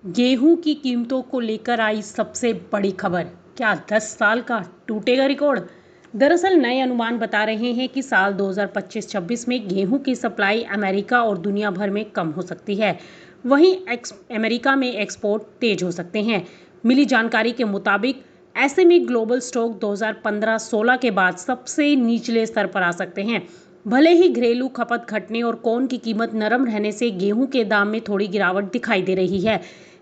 गेहूं की कीमतों को लेकर आई सबसे बड़ी खबर। क्या 10 साल का टूटेगा रिकॉर्ड? दरअसल नए अनुमान बता रहे हैं कि साल 2025-26 में गेहूं की सप्लाई अमेरिका और दुनिया भर में कम हो सकती है। वहीं अमेरिका में एक्सपोर्ट तेज हो सकते हैं। मिली जानकारी के मुताबिक ऐसे में ग्लोबल स्टॉक 2015-16 के बाद सबसे निचले स्तर पर आ सकते हैं। भले ही घरेलू खपत घटने और कॉर्न की कीमत नरम रहने से गेहूं के दाम में थोड़ी गिरावट दिखाई दे रही है,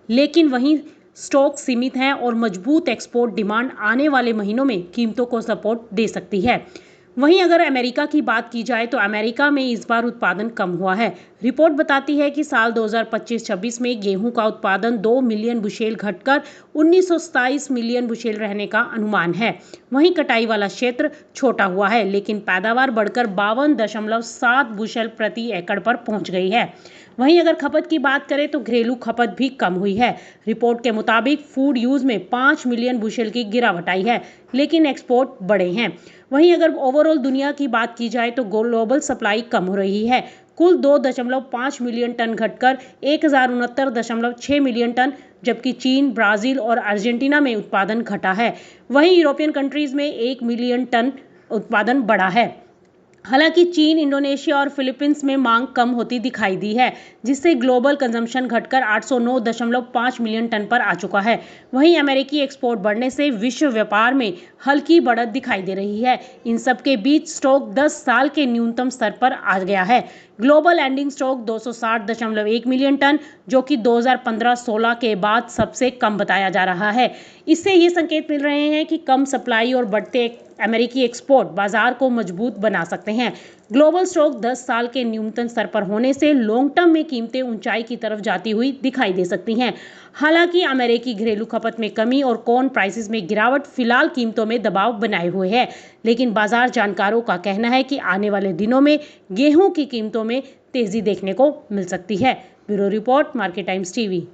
लेकिन वहीं स्टॉक सीमित हैं और मजबूत एक्सपोर्ट डिमांड आने वाले महीनों में कीमतों को सपोर्ट दे सकती है। वहीं अगर अमेरिका की बात की जाए तो अमेरिका में इस बार उत्पादन कम हुआ है। रिपोर्ट बताती है कि साल 2025-26 में गेहूं का उत्पादन 2 मिलियन बुशेल घटकर 1927 मिलियन बुशेल रहने का अनुमान है। वहीं कटाई वाला क्षेत्र छोटा हुआ है, लेकिन पैदावार बढ़कर 52.7 बुशेल प्रति एकड़ पर पहुंच गई है। वहीं अगर खपत की बात करें तो घरेलू खपत भी कम हुई है। रिपोर्ट के मुताबिक फूड यूज में 5 मिलियन बुशेल की गिरावट आई है, लेकिन एक्सपोर्ट बढ़े हैं। वहीं अगर ओवरऑल दुनिया की बात की जाए तो ग्लोबल सप्लाई कम हो रही है। कुल 2.5 मिलियन टन घटकर 1069.6 मिलियन टन, जबकि चीन, ब्राजील और अर्जेंटीना में उत्पादन घटा है। वहीं यूरोपियन कंट्रीज में 1 मिलियन टन उत्पादन बढ़ा है। हालांकि चीन, इंडोनेशिया और फिलीपींस में मांग कम होती दिखाई दी है, जिससे ग्लोबल कंजम्पशन घटकर 809.5 मिलियन टन पर आ चुका है। वहीं अमेरिकी एक्सपोर्ट बढ़ने से विश्व व्यापार में हल्की बढ़त दिखाई दे रही है। इन सब के बीच स्टॉक 10 साल के न्यूनतम स्तर पर आ गया है। Global ending stock 260.1 million ton, जो कि 2015-16 के बाद सबसे कम बताया जा रहा है। इससे ये संकेत मिल रहे हैं कि कम सप्लाई और बढ़ते अमेरिकी एक्सपोर्ट बाजार को मजबूत बना सकते हैं। ग्लोबल स्टॉक 10 साल के न्यूनतम स्तर पर होने से लॉन्ग टर्म में कीमतें ऊंचाई की तरफ जाती हुई दिखाई दे सकती हैं। हालांकि अमेरिकी घरेलू खपत में कमी और कॉर्न प्राइसेस में गिरावट फिलहाल कीमतों में दबाव बनाए हुए है, लेकिन बाजार जानकारों का कहना है कि आने वाले दिनों में गेहूं की कीमतों में तेजी देखने को मिल सकती है। Bureau report, market times TV.